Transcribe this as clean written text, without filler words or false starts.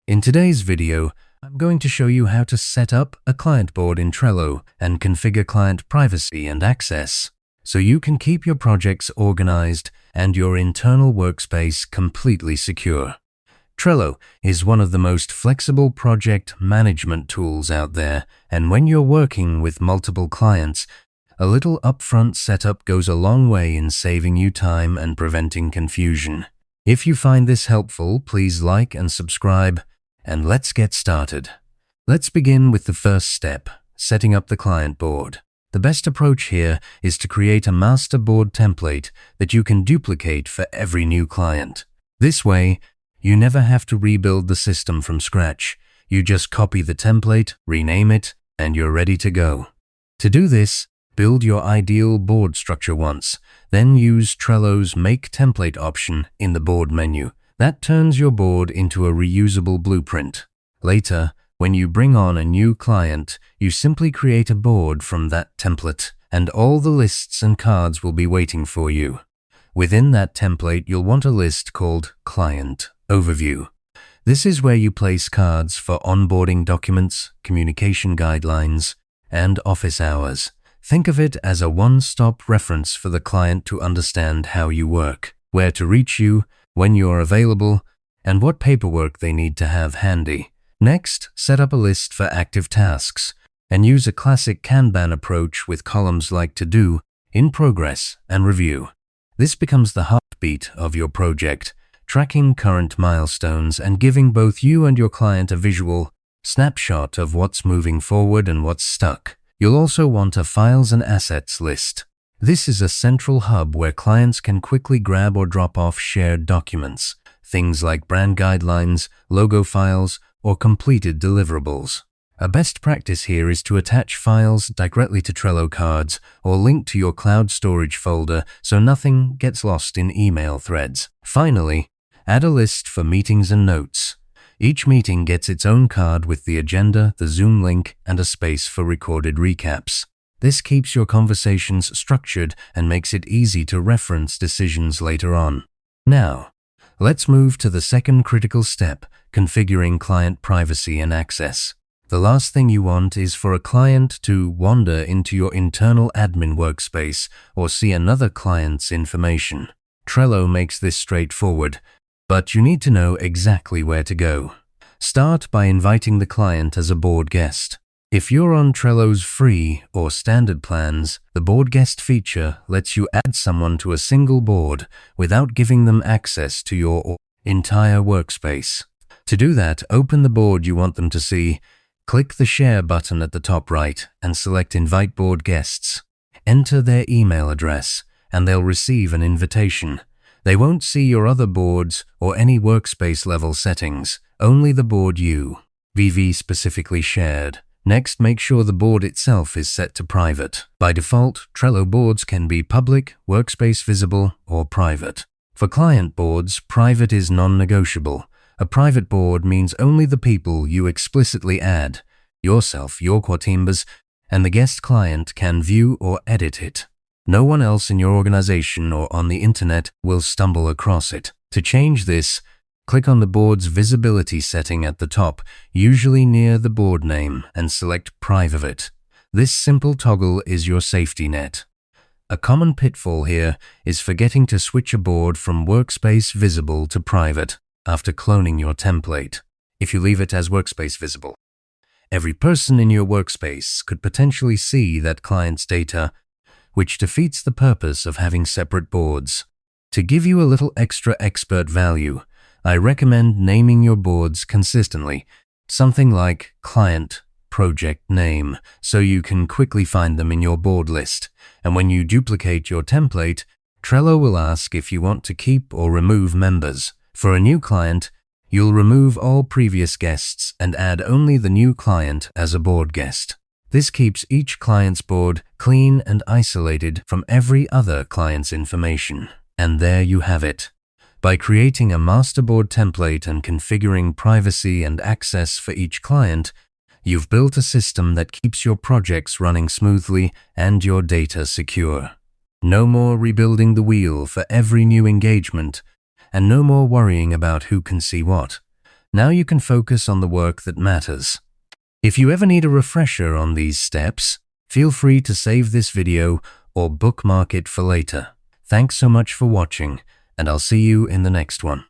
In today's video, I'm going to show you how to set up a client board in Trello and configure client privacy and access, so you can keep your projects organized and your internal workspace completely secure. Trello is one of the most flexible project management tools out there, and when you're working with multiple clients, a little upfront setup goes a long way in saving you time and preventing confusion. If you find this helpful, please like and subscribe, and let's get started. Let's begin with the first step, setting up the client board. The best approach here is to create a master board template that you can duplicate for every new client. This way, you never have to rebuild the system from scratch. You just copy the template, rename it, and you're ready to go. To do this, build your ideal board structure once, then use Trello's Make Template option in the board menu. That turns your board into a reusable blueprint. Later, when you bring on a new client, you simply create a board from that template, and all the lists and cards will be waiting for you. Within that template, you'll want a list called Client Overview. This is where you place cards for onboarding documents, communication guidelines, and office hours. Think of it as a one-stop reference for the client to understand how you work, where to reach you, when you're available, and what paperwork they need to have handy. Next, set up a list for active tasks, and use a classic Kanban approach with columns like To Do, In Progress, and Review. This becomes the heartbeat of your project, tracking current milestones and giving both you and your client a visual snapshot of what's moving forward and what's stuck. You'll also want a Files and Assets list. This is a central hub where clients can quickly grab or drop off shared documents, things like brand guidelines, logo files, or completed deliverables. A best practice here is to attach files directly to Trello cards or link to your cloud storage folder so nothing gets lost in email threads. Finally, add a list for meetings and notes. Each meeting gets its own card with the agenda, the Zoom link, and a space for recorded recaps. This keeps your conversations structured and makes it easy to reference decisions later on. Now, let's move to the second critical step, configuring client privacy and access. The last thing you want is for a client to wander into your internal admin workspace or see another client's information. Trello makes this straightforward, but you need to know exactly where to go. Start by inviting the client as a board guest. If you're on Trello's free or standard plans, the board guest feature lets you add someone to a single board without giving them access to your entire workspace. To do that, open the board you want them to see, click the Share button at the top right, and select Invite Board Guests. Enter their email address, and they'll receive an invitation. They won't see your other boards or any workspace level settings, only the board you, VV specifically shared. Next, make sure the board itself is set to private. By default, Trello boards can be public, workspace visible, or private. For client boards, private is non-negotiable. A private board means only the people you explicitly add, yourself, your core team members, and the guest client can view or edit it. No one else in your organization or on the internet will stumble across it. To change this, click on the board's visibility setting at the top, usually near the board name, and select Private. This simple toggle is your safety net. A common pitfall here is forgetting to switch a board from workspace visible to private after cloning your template. If you leave it as workspace visible, every person in your workspace could potentially see that client's data, which defeats the purpose of having separate boards. To give you a little extra expert value, I recommend naming your boards consistently, something like Client Project Name, so you can quickly find them in your board list. And when you duplicate your template, Trello will ask if you want to keep or remove members. For a new client, you'll remove all previous guests and add only the new client as a board guest. This keeps each client's board clean and isolated from every other client's information. And there you have it. By creating a master board template and configuring privacy and access for each client, you've built a system that keeps your projects running smoothly and your data secure. No more rebuilding the wheel for every new engagement, and no more worrying about who can see what. Now you can focus on the work that matters. If you ever need a refresher on these steps, feel free to save this video or bookmark it for later. Thanks so much for watching, and I'll see you in the next one.